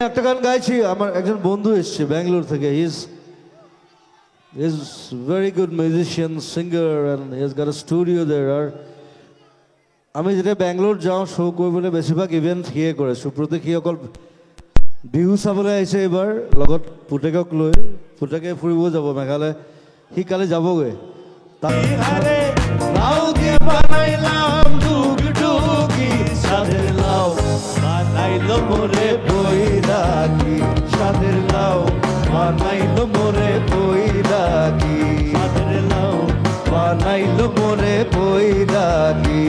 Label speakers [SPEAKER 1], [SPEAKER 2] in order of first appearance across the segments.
[SPEAKER 1] একটা গান গাইছি, আমার একজন বন্ধু এসছে ব্যাঙ্গালোর থেকে। He is very good musician, singer, and he has got a studio there. আর আমি যেতিয়া বেংগলোৰ যাওঁ শ্ব' কৰিবলৈ, বেছিভাগ ইভেণ্ট সিয়ে কৰে। সুপ্ৰতীক সি অকল বিহু চাবলৈ আহিছে এইবাৰ, লগত পুতেকক লৈ। পুতেকে ফুৰিব যাব মেঘালয়, সি কালি যাবগৈ। বানাইলো মোরে বৈরাগী, সাদের লাউ বানাইলো মোরে বৈরাগী, সাদের লাউ বানাইলো মোরে বৈরাগী।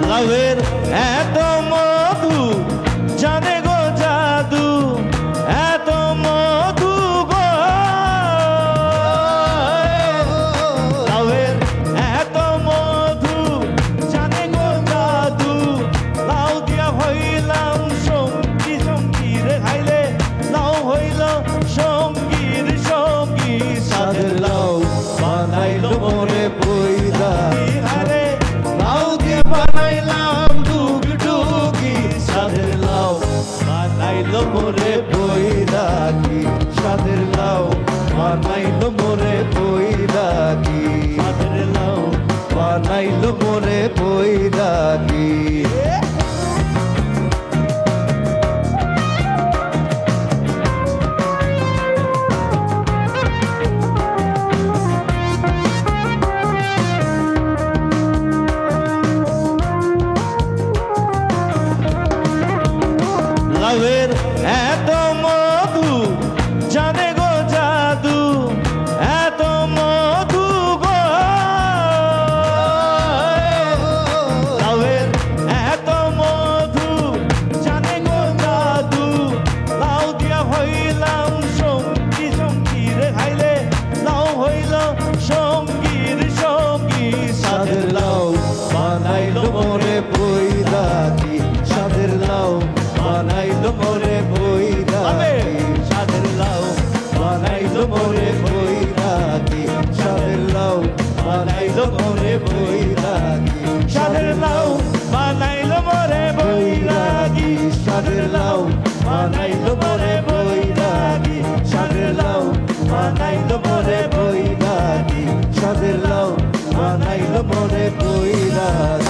[SPEAKER 1] লাউয়ের এত মধু জানে গো জাদু, এত মধু গো। লাউয়ের এত মধু জানে গো জাদু, লাউ দিয়া হইলাম সঙ্গী সঙ্গী রে খাইলে, লাউ হইল সঙ্গীর সঙ্গী। সাদের লাউ বানাইলো মোরে বৈরাগী, আরে লাউ দিয়ে বানাইলাম ডুগডুগি। সাদের লাউ বানাইলো মোরে বৈরাগী, সাদের লাউ বানাইলো মোরে বৈরাগী, সাদের লাউ বানাইলো মোরে বৈরাগী। লাউয়ের এত মধু জানে গো জাদু, এত মধু গো। লাউয়ের এত মধু জানে গো জাদু, লাউ দিয়া হইলাম সঙ্গী সঙ্গী রে খাইলে, লাউ হইল সঙ্গীর সঙ্গী। সাদের লাউ বানাইলো মোরে বৈরাগী, সাদের লাউ বানাইলো মোরে বৈরাগী, সাদের লাউ বানাইলো মোরে বৈরাগী, সাদের লাউ বানাইলো মোরে বৈরাগী, সাদের লাউ বানাইলো মোরে বৈরাগী, সাদের লাউ বানাইলো মোরে বৈরাগী, সাদের লাউ বানাইলো মোরে বৈরাগী, সাদের লাউ বানাইলো মোরে বৈরাগী।